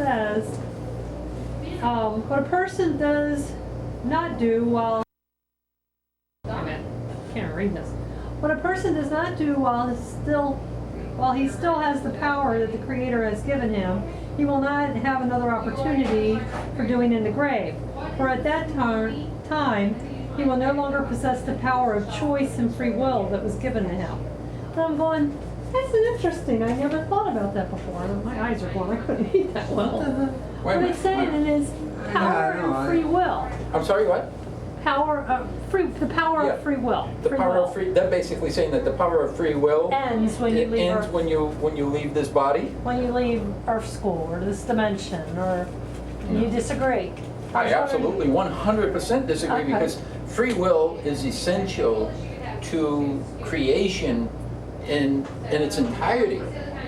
says, what a person does not do while, I can't read this. What a person does not do while he still has the power that the Creator has given him, he will not have another opportunity for doing in the grave. For at that time, he will no longer possess the power of choice and free will that was given to him. And I'm going, that's interesting. I never thought about that before. My eyes are going, I couldn't read that well. What it's saying is power and free will. I'm sorry, what? The power of free will. The power of free. They're basically saying that the power of free will ends when you leave Earth. When you leave this body. When you leave Earth School or this dimension, or you disagree. I absolutely 100% disagree, because free will is essential to creation in its entirety,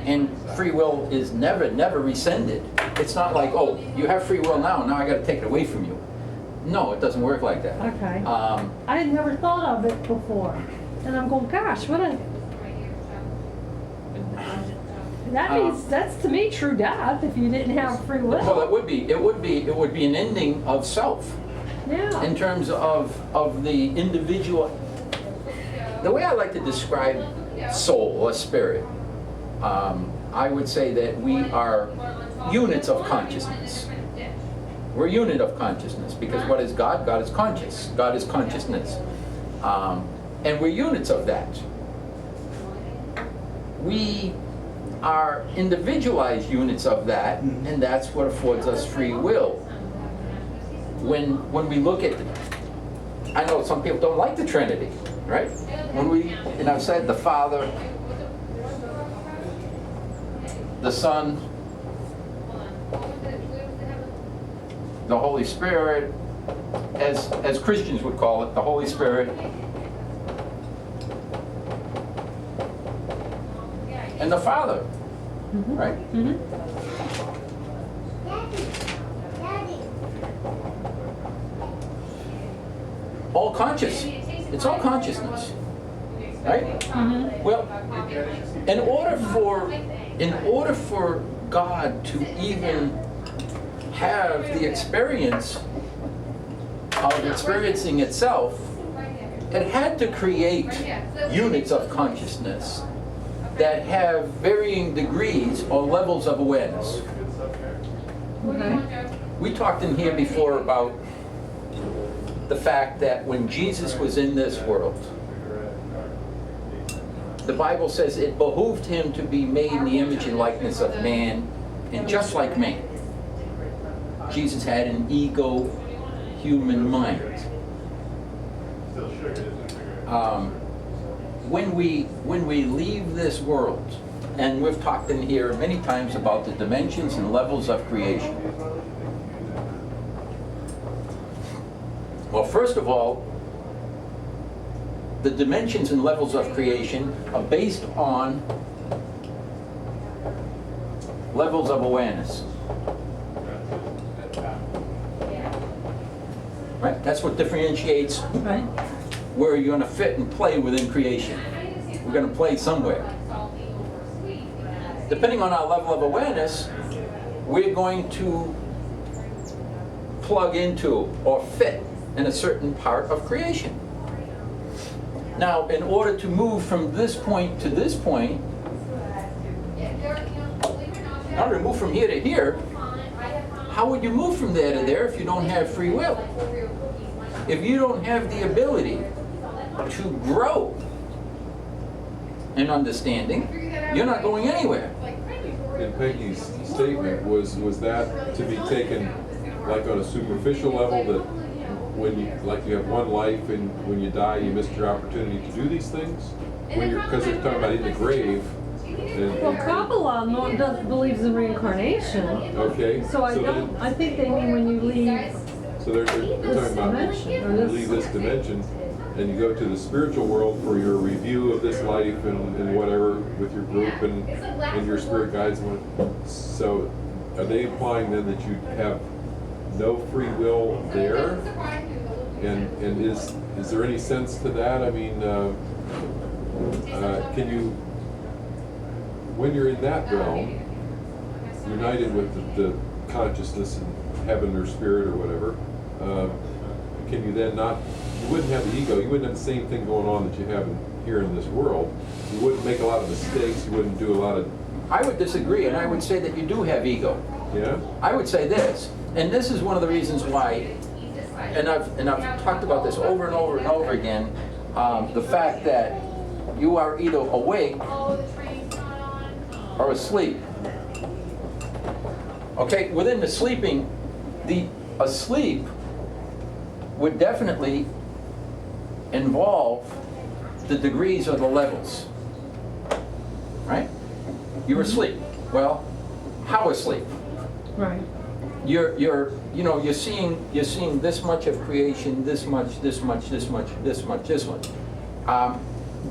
and free will is never rescinded. It's not like, oh, you have free will now I got to take it away from you. No, it doesn't work like that. Okay. I had never thought of it before, and I'm going, gosh, what a. That means that's to me true death if you didn't have free will. Well, it would be an ending of self. Yeah. In terms of the individual. The way I like to describe soul or spirit, I would say that we are units of consciousness. We're a unit of consciousness, because what is God? God is conscious. God is consciousness. And we're units of that. We are individualized units of that, and that's what affords us free will. When we look at, I know some people don't like the Trinity, right? And I've said the Father, the Son, the Holy Spirit, as Christians would call it, the Holy Spirit, and the Father, right? All conscious. It's all consciousness, right? Well, in order for God to even have the experience of experiencing itself, it had to create units of consciousness that have varying degrees or levels of awareness. We talked in here before about the fact that when Jesus was in this world, the Bible says it behooved him to be made in the image and likeness of man, and just like man. Jesus had an ego human mind. When we leave this world, and we've talked in here many times about the dimensions and levels of creation. Well, first of all, the dimensions and levels of creation are based on levels of awareness. Right? That's what differentiates where you're going to fit and play within creation. We're going to play somewhere. Depending on our level of awareness, we're going to plug into or fit in a certain part of creation. Now, in order to move from this point to this point, in order to move from here to here, how would you move from there to there if you don't have free will? If you don't have the ability to grow in understanding, you're not going anywhere. And Peggy's statement was that to be taken like on a superficial level, that when you have one life and when you die you missed your opportunity to do these things? Because they're talking about in the grave. Well, Kabbalah believes in reincarnation. Okay. So I think they mean when you leave. So they're talking about when you leave this dimension and you go to the spiritual world for your review of this life and whatever with your group and your spirit guides. So are they implying then that you have no free will there? And is there any sense to that? I mean, can you, when you're in that realm, united with consciousness in heaven or spirit or whatever, can you then not, you wouldn't have the ego, you wouldn't have the same thing going on that you have here in this world. You wouldn't make a lot of mistakes, you wouldn't do a lot of... I would disagree, and I would say that you do have ego. Yeah? I would say this, and this is one of the reasons why, and I've talked about this over and over and over again, the fact that you are either awake or asleep. Okay, within the sleeping, the asleep would definitely involve the degrees or the levels, right? You're asleep. Well, how asleep? Right. You're seeing this much of creation, this much.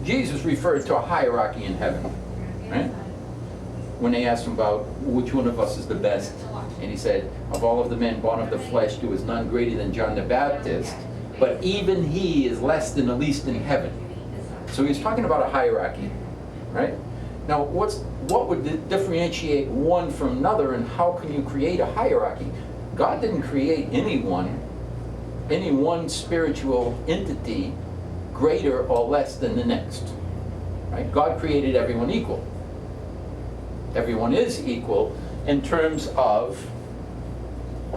Jesus referred to a hierarchy in heaven, right? When they asked him about which one of us is the best, and he said, of all of the men born of the flesh, there was none greater than John the Baptist, but even he is less than the least in heaven. So he's talking about a hierarchy, right? Now, what would differentiate one from another, and how can you create a hierarchy? God didn't create any one spiritual entity greater or less than the next, right? God created everyone equal. Everyone is equal in terms of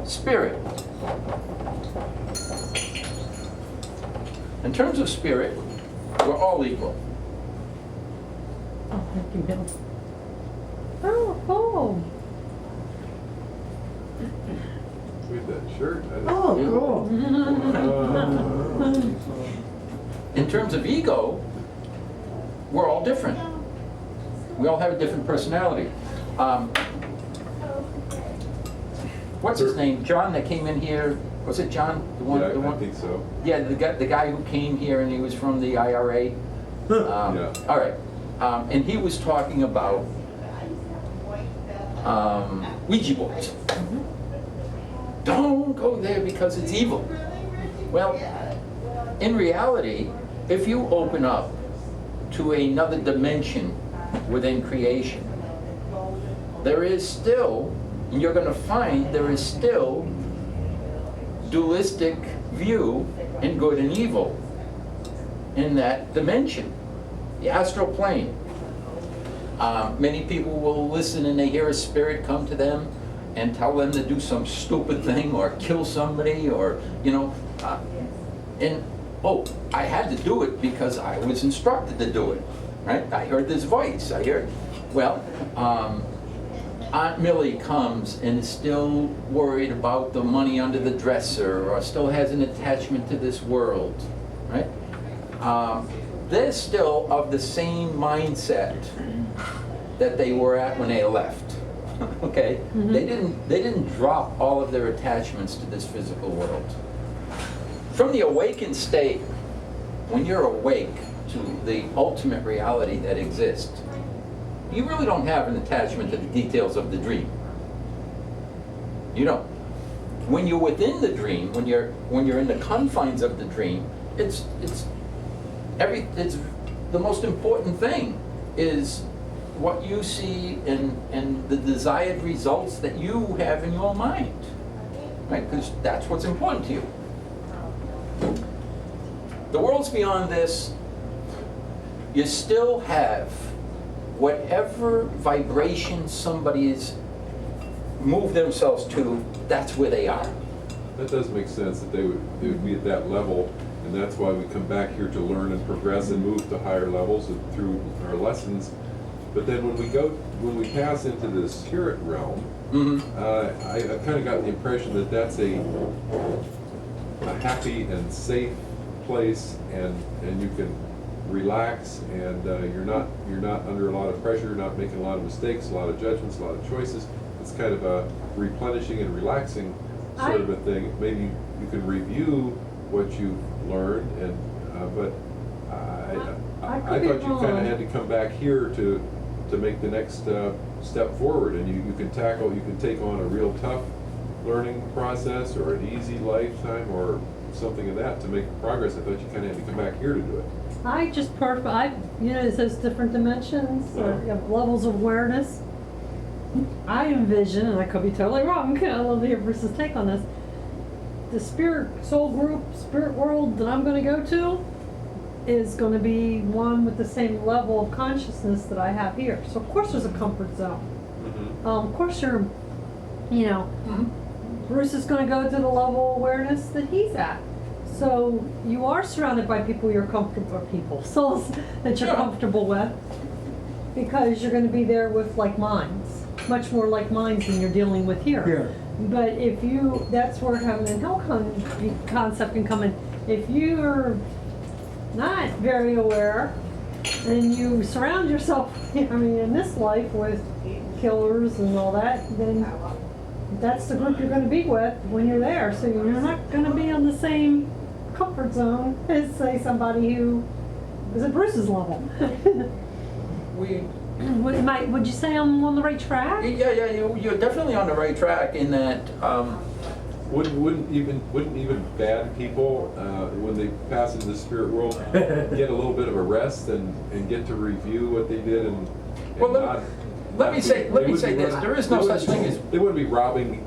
spirit. In terms of spirit, we're all equal. Oh, thank you, Bill. Oh. With that shirt. Oh, cool. In terms of ego, we're all different. We all have a different personality. What's his name? John that came in here. Was it John? I think so. Yeah, the guy who came here and he was from the IRA. Yeah. All right. And he was talking about Ouija boards. Don't go there because it's evil. Well, in reality, if you open up to another dimension within creation, there is still, and you're going to find there is still dualistic view in good and evil in that dimension, the astral plane. Many people will listen and they hear a spirit come to them and tell them to do some stupid thing or kill somebody, or and I had to do it because I was instructed to do it, right? I heard this voice. Well, Aunt Millie comes and is still worried about the money under the dresser, or still has an attachment to this world, right? They're still of the same mindset that they were at when they left. Okay? Mm-hmm. They didn't drop all of their attachments to this physical world. From the awakened state, when you're awake to the ultimate reality that exists, you really don't have an attachment to the details of the dream. You don't. When you're within the dream, when you're in the confines of the dream, it's the most important thing is what you see and the desired results that you have in your mind, right? Because that's what's important to you. The world's beyond this. You still have whatever vibration somebody's moved themselves to, that's where they are. That does make sense that they would be at that level, and that's why we come back here to learn and progress and move to higher levels and through our lessons. But then when we pass into the spirit realm, I kind of got the impression that that's a happy and safe place, and you can relax, and you're not under a lot of pressure, you're not making a lot of mistakes, a lot of judgments, a lot of choices. It's kind of a replenishing and relaxing sort of a thing. Maybe you can review what you've learned, and but I thought you kind of had to come back here to make the next step forward, and you can take on a real tough learning process or an easy lifetime or something of that to make progress. I thought you kind of had to come back here to do it. It says different dimensions, or you have levels of awareness. I envision, and I could be totally wrong, I love to hear Bruce's take on this, the spirit soul group, spirit world that I'm going to go to is going to be one with the same level of consciousness that I have here. So of course there's a comfort zone. Of course you're, you know, Bruce is going to go to the level of awareness that he's at. So you are surrounded by people you're comfortable, souls that you're comfortable with, because you're going to be there with like minds, much more like minds than you're dealing with here. Yeah. But if you, that's where heaven and hell concept can come in. If you're not very aware and you surround yourself, I mean, in this life with killers and all that, then that's the group you're going to be with when you're there. So you're not going to be on the same comfort zone as, say, somebody who is at Bruce's level. Would you say I'm on the right track? Yeah, you're definitely on the right track in that. Wouldn't even bad people, when they pass into the spirit world, get a little bit of a rest and get to review what they did and Well, let me say this: there is no such thing as they wouldn't be robbing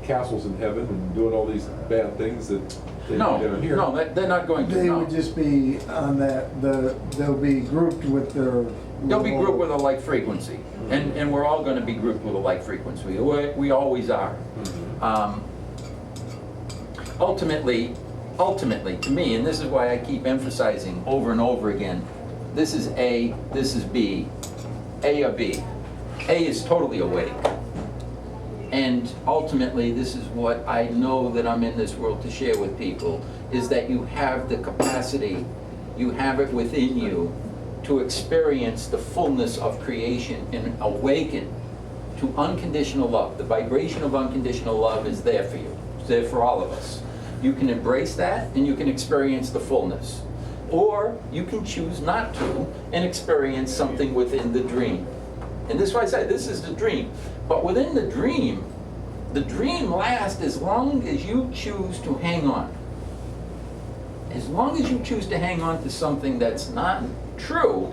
castles in heaven and doing all these bad things that they do down here. No, they're not going to. They No. would just be on that, they'll be grouped with their... They'll be grouped with a like frequency, and we're all going to be grouped with a like frequency. We always are. Ultimately, to me, and this is why I keep emphasizing over and over again, this is A, this is B, A or B. A is totally awake. And ultimately, this is what I know that I'm in this world to share with people, is that you have the capacity, you have it within you to experience the fullness of creation and awaken to unconditional love. The vibration of unconditional love is there for you. It's there for all of us. You can embrace that and you can experience the fullness. Or you can choose not to and experience something within the dream. And this is why I say this is the dream. But within the dream lasts as long as you choose to hang on. As long as you choose to hang on to something that's not true,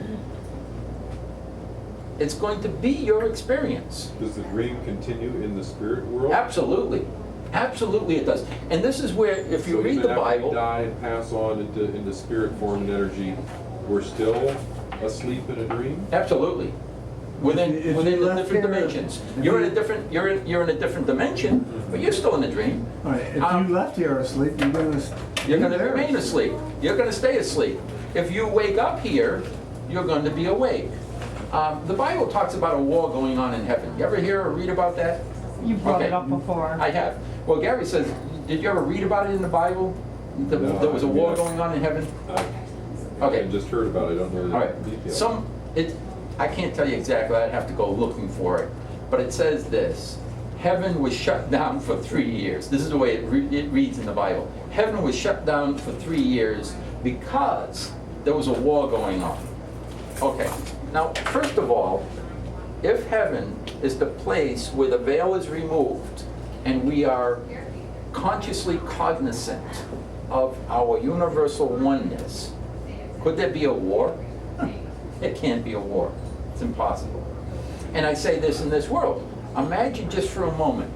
it's going to be your experience. Does the dream continue in the spirit world? Absolutely. Absolutely it does. And this is where, if you read the Even after Bible... we die and pass on into spirit form and energy, we're still asleep in a dream? Absolutely. Within If you the left different here- dimensions. if You're you- in a different you're in a different dimension, but you're still in a dream. All right, if you left here asleep, you're going to Remain asleep. You're going to stay asleep. If you wake up here, you're going to be awake. The Bible talks about a war going on in heaven. You ever hear or read about that? You brought Okay. it up before. I have. Well, Gary says, did you ever read about it in the Bible? No, There was a war yes. going on in heaven? I just heard about it, I don't know All the right. details. I can't tell you exactly, I'd have to go looking for it. But it says this: heaven was shut down for 3 years. This is the way it reads in the Bible. Heaven was shut down for 3 years because there was a war going on. Okay, now, first of all, if heaven is the place where the veil is removed and we are consciously cognizant of our universal oneness, could there be a war? It can't be a war. It's impossible. And I say this in this world. Imagine just for a moment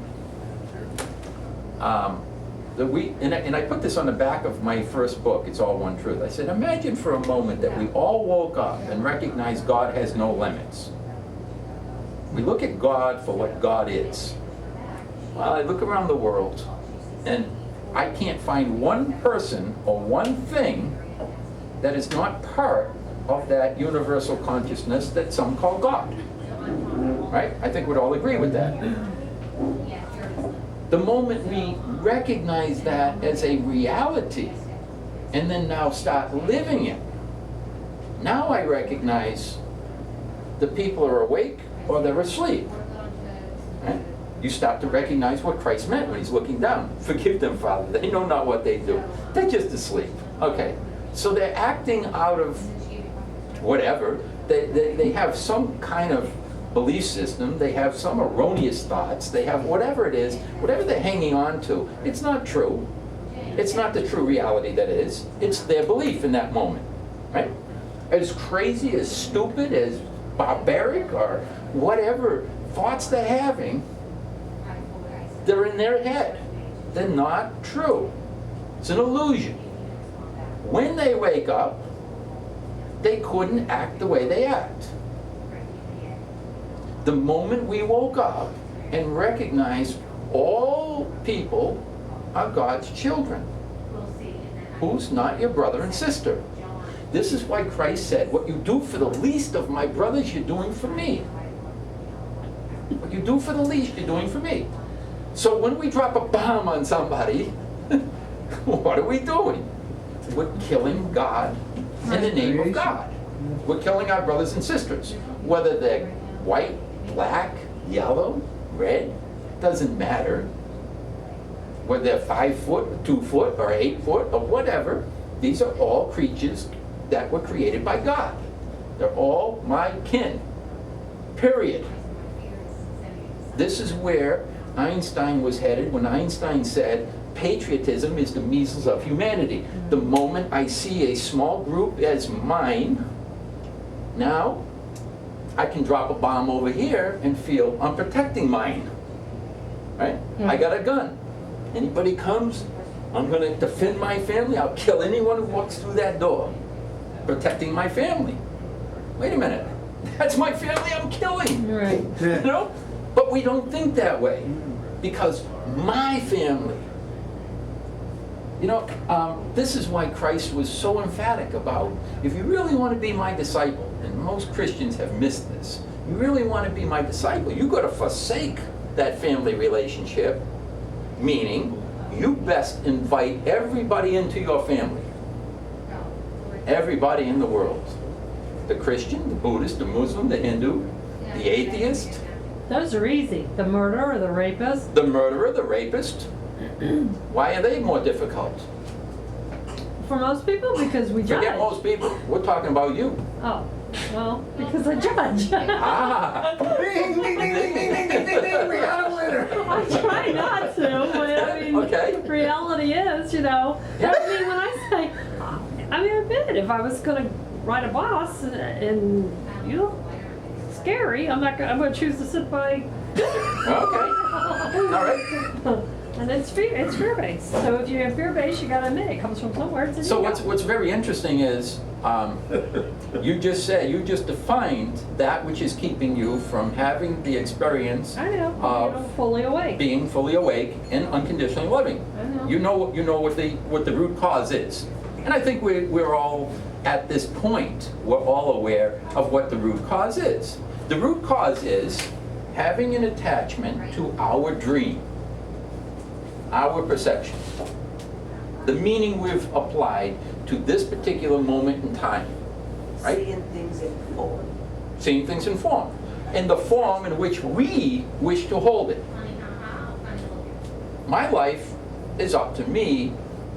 and I put this on the back of my first book, It's All One Truth. I said, imagine for a moment that we all woke up and recognized God has no limits. We look at God for what God is. Well, I look around the world and I can't find one person or one thing that is not part of that universal consciousness that some call God. Right? I think we'd all agree with that. The moment we recognize that as a reality and then now start living it, now I recognize the people are awake or they're asleep. Right? You start to recognize what Christ meant when he's looking down. Forgive them, Father. They know not what they do. They're just asleep. Okay. So they're acting out of whatever. They have some kind of belief system. They have some erroneous thoughts. They have whatever it is, whatever they're hanging on to. It's not true. It's not the true reality that is. It's their belief in that moment. Right? As crazy, as stupid, as barbaric, or whatever thoughts they're having, they're in their head. They're not true. It's an illusion. When they wake up, they couldn't act the way they act. The moment we woke up and recognized all people are God's children, who's not your brother and sister. This is why Christ said, what you do for the least of my brothers, you're doing for me. What you do for the least, you're doing for me. So when we drop a bomb on somebody, what are we doing? We're killing God in the name of God. We're killing our brothers and sisters. Whether they're white, black, yellow, red, doesn't matter. Whether they're 5 foot, or 2 foot, or 8 foot, or whatever, these are all creatures that were created by God. They're all my kin. Period. This is where Einstein was headed when Einstein said, patriotism is the measles of humanity. The moment I see a small group as mine, now I can drop a bomb over here and feel I'm protecting mine. Right? I got a gun. Anybody comes, I'm going to defend my family. I'll kill anyone who walks through that door. Protecting my family. Wait a minute. That's my family I'm killing. Right. You know? But we don't think that way. Because my family. You know, this is why Christ was so emphatic about, if you really want to be my disciple, and most Christians have missed this, you really want to be my disciple, you got to forsake that family relationship, meaning you best invite everybody into your family. Everybody in the world. The Christian, the Buddhist, the Muslim, the Hindu, the atheist. Those are easy. The murderer, the rapist. The murderer, the rapist. Why are they more difficult? For most people, because we judge. Forget most people. We're talking about you. Oh, well, because I judge. Ah. Ding, ding, ding, ding, ding, ding, ding, ding, ding, we got a winner. I try not to, but I mean, Okay. reality is, you know. Yeah. I mean, when I say, I mean, I admit, if I was going to write a boss and you know, scary, I'm going to choose to sit by. Okay. All right. And it's fear-based. So if you have fear-based, you got to admit it comes from somewhere. It's in So you. what's very interesting is you just defined that which is keeping you from having the experience I know. of You're fully awake. being fully awake and unconditionally loving. I know. You know what the root cause is, and I think we're all at this point. We're all aware of what the root cause is. The root cause is having an attachment to our dream, our perception, the meaning we've applied to this particular moment in time, right? Seeing things in form. Seeing things in form, in the form in which we wish to hold it. My life is up to me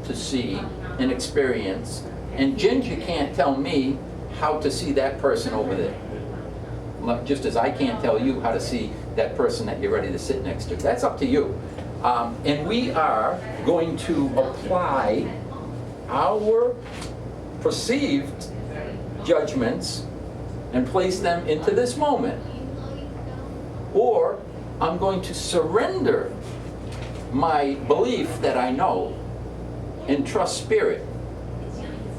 to see and experience, and Ginger can't tell me how to see that person over there. Just as I can't tell you how to see that person that you're ready to sit next to. That's up to you. And we are going to apply our perceived judgments and place them into this moment. Or I'm going to surrender my belief that I know and trust spirit.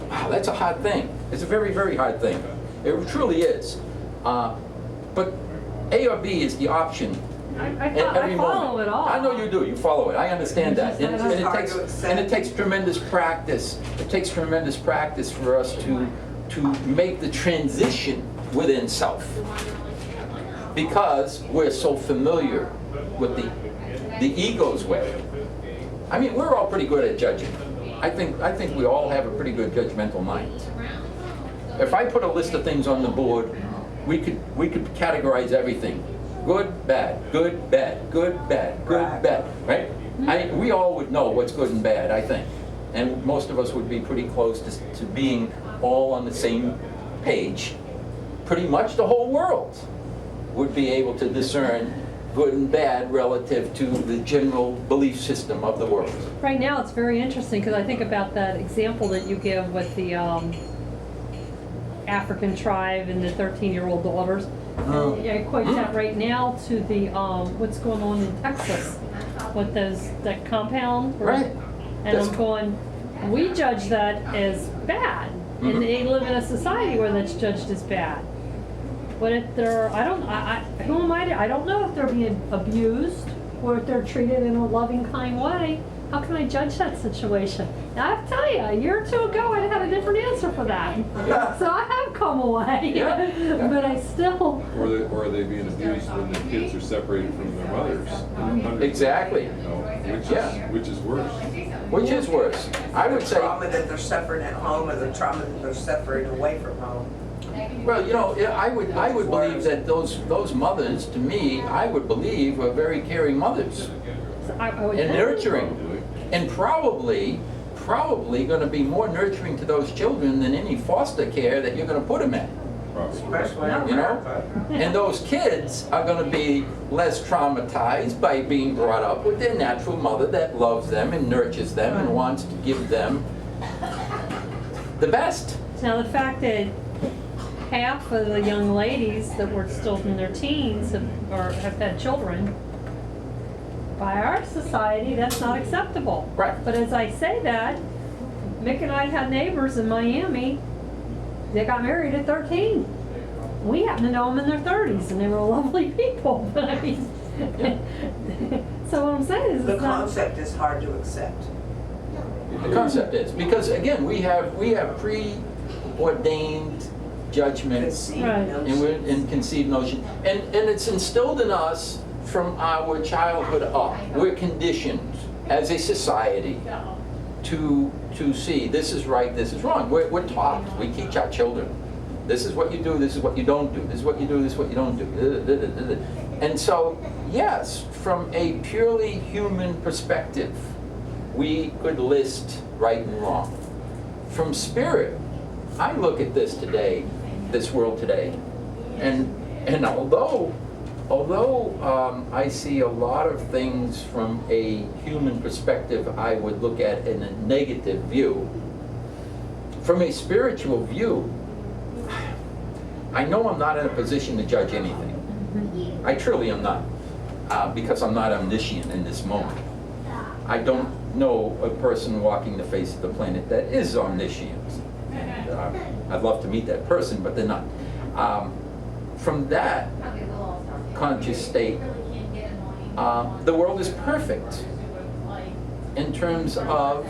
Wow, that's a hard thing. It's a very, very hard thing. It truly is. But A or B is the option. I follow it all. I know you do. You follow it. I understand that. And it takes tremendous practice. It takes tremendous practice for us to make the transition within self, because we're so familiar with the ego's way. I mean, we're all pretty good at judging. I think we all have a pretty good judgmental mind. If I put a list of things on the board, we could categorize everything. Good, bad, good, bad, good, bad, good, bad, right? We all would know what's good and bad, I think. And most of us would be pretty close to being all on the same page. Pretty much the whole world would be able to discern good and bad relative to the general belief system of the world. Right now, it's very interesting because I think about that example that you give with the African tribe and the 13-year-old daughters. Oh. And I equate that right now to the, what's going on in Texas with that compound. Right. And That's- I'm going, we judge that as bad. Mhm. And they live in a society where that's judged as bad. But if they're, who am I I don't know if they're being abused or if they're treated in a loving, kind way. How can I judge that situation? Now, I have to tell you, a year or two ago, I had a different answer for that. So I have come away. Yeah, yeah. But I still, Or are they being abused when the kids are separated from their mothers? Exactly. You know, Yeah. which is worse? Which is worse? I would The say, trauma that they're suffering at home or the trauma that they're suffering away from home. well, you know, I would believe that those mothers, to me, I would believe are very caring mothers I would and think. nurturing. And probably going to be more nurturing to those children than any foster care that you're going to put them in. Probably. Especially in You know? America. And those kids are going to be less traumatized by being brought up with their natural mother that loves them and nurtures them and wants to give them the best. Now, the fact that half of the young ladies that were still in their teens have had children, by our society, that's not acceptable. Right. But as I say that, Mick and I had neighbors in Miami, they got married at 13. We happen to know them in their 30s, and they were lovely people. But I mean, so what I'm saying is, The it's not. concept is hard to accept. The concept is, because again, we have preordained judgments Conceived Right. and we're in conceived notion, and it's instilled in us from our childhood up. We're conditioned as a society to see this is right, this is wrong. We're taught. We teach our children. This is what you do. This is what you don't do. This is what you do. This is what you don't do. And so, yes, from a purely human perspective, we could list right and wrong. From spirit, I look at this today, this world today, and although I see a lot of things from a human perspective I would look at in a negative view, from a spiritual view, I know I'm not in a position to judge anything. I truly am not, because I'm not omniscient in this moment. I don't know a person walking the face of the planet that is omniscient. I'd love to meet that person, but they're not. From that conscious state, the world is perfect in terms of,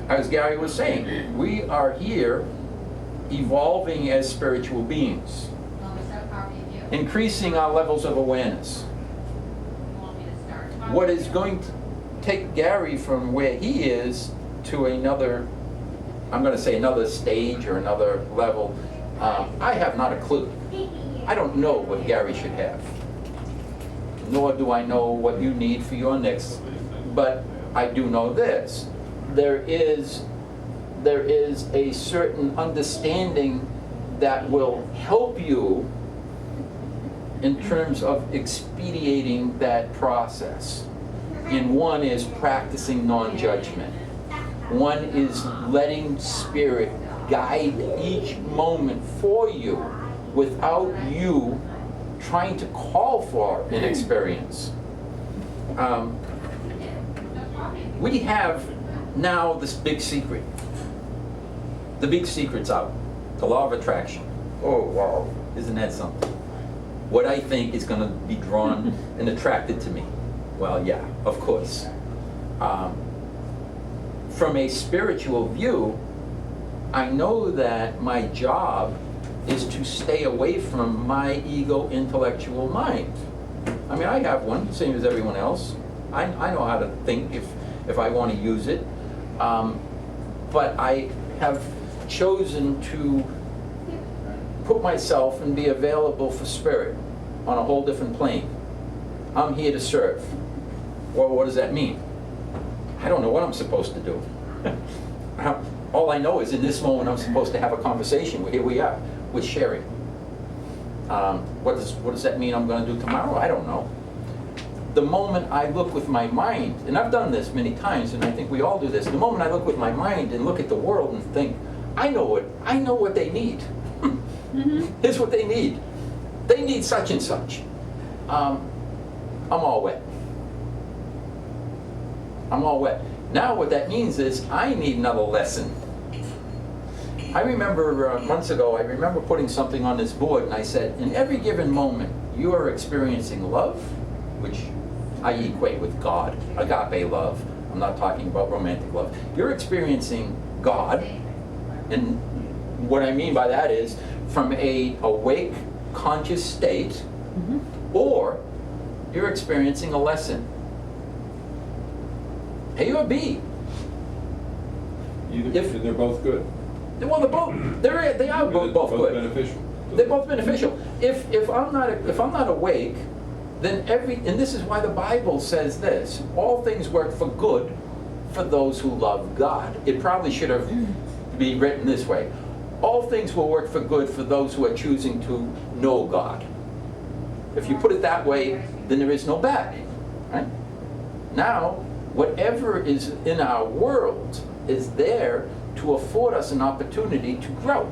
as Gary was saying, we are here evolving as spiritual beings, increasing our levels of awareness. What is going to take Gary from where he is to another, I'm going to say another stage or another level, I have not a clue. I don't know what Gary should have, nor do I know what you need for your next, but I do know this. There is a certain understanding that will help you in terms of expediting that process. And one is practicing non-judgment. One is letting spirit guide each moment for you without you trying to call for an experience. We have now this big secret. The big secret's out. The law of attraction. Oh, wow. Isn't that something? What I think is going to be drawn and attracted to me. Well, yeah, of course. From a spiritual view, I know that my job is to stay away from my ego intellectual mind. I mean, I have one, same as everyone else. I know how to think if I want to use it. But I have chosen to put myself and be available for spirit on a whole different plane. I'm here to serve. Well, what does that mean? I don't know what I'm supposed to do. All I know is in this moment I'm supposed to have a conversation. Here we are, with sharing. What does that mean I'm going to do tomorrow? I don't know. The moment I look with my mind, and I've done this many times, and I think we all do this, the moment I look with my mind and look at the world and think, I know what they need. Here's what they need. they need such and such. I'm all wet. I'm all wet. Now what that means is I need another lesson. I remember months ago, I remember putting something on this board and I said, in every given moment, you are experiencing love, which I equate with God, agape love. I'm not talking about romantic love. You're experiencing God, and what I mean by that is from a awake, conscious state, or you're experiencing a lesson. A or B. And they're both good. Well, they are both good. Beneficial. They're both beneficial. If I'm not awake, then and this is why the Bible says this: all things work for good for those who love God. It probably should have be written this way: all things will work for good for those who are choosing to know God. If you put it that way, then there is no bad, right? Now, whatever is in our world is there to afford us an opportunity to grow.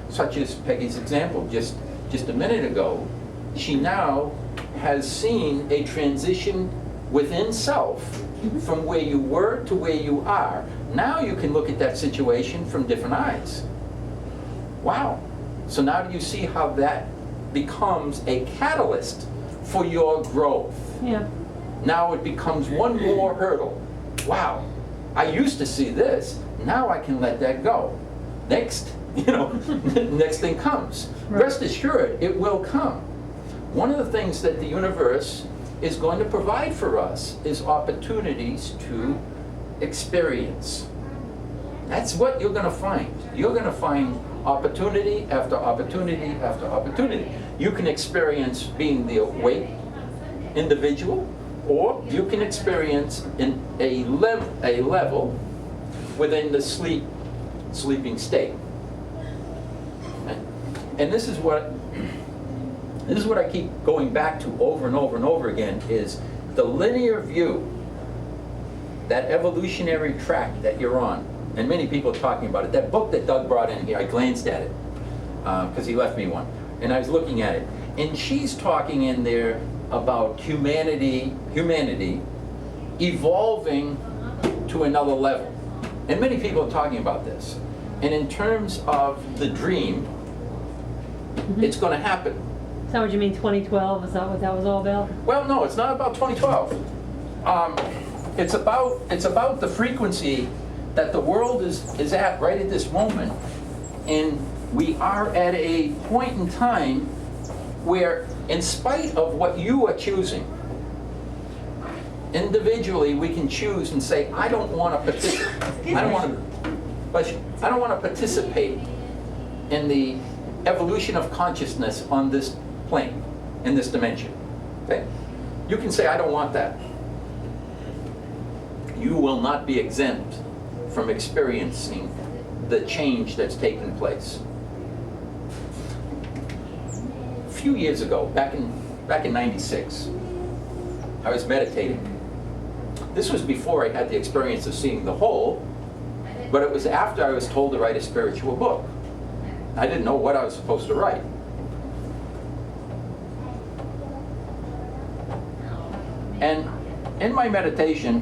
Such as Peggy's example just a minute ago. She now has seen a transition within self from where you were to where you are. Now you can look at that situation from different eyes. Wow. So now do you see how that becomes a catalyst for your growth? Yeah. Now it becomes one more hurdle. Wow, I used to see this, now I can let that go. Next, next thing comes. Right. Rest assured, it will come. One of the things that the universe is going to provide for us is opportunities to experience. That's what you're going to find. You're going to find opportunity after opportunity after opportunity. You can experience being the awake individual, or you can experience in a level within the sleeping state. And this is what I keep going back to over and over and over again, is the linear view, that evolutionary track that you're on. And many people are talking about it. That book that Doug brought in here, I glanced at it because he left me one, and I was looking at it. And she's talking in there about humanity evolving to another level. And many people are talking about this. And in terms of the dream, it's going to happen. Is that what you mean, 2012? Is that what that was all about? Well, no, it's not about 2012. It's about the frequency that the world is at right at this moment. And we are at a point in time where, in spite of what you are choosing, individually we can choose and say, I don't want to participate. I don't want to participate in the evolution of consciousness on this plane, in this dimension. Okay? You can say, I don't want that. You will not be exempt from experiencing the change that's taken place. A few years ago, back in '96, I was meditating. This was before I had the experience of seeing the whole, but it was after I was told to write a spiritual book. I didn't know what I was supposed to write. And in my meditation,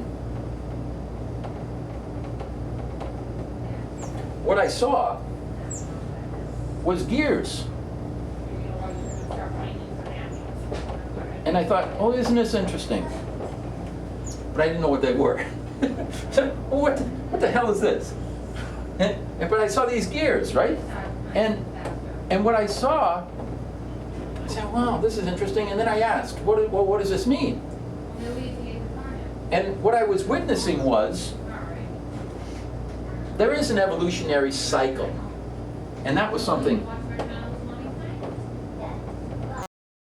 what I saw was gears. And I thought, oh, isn't this interesting? But I didn't know what they were. So, what the hell is this? But I saw these gears, right? And what I saw, I said, wow, this is interesting. And then I asked, what does this mean? And what I was witnessing was, there is an evolutionary cycle. And that was something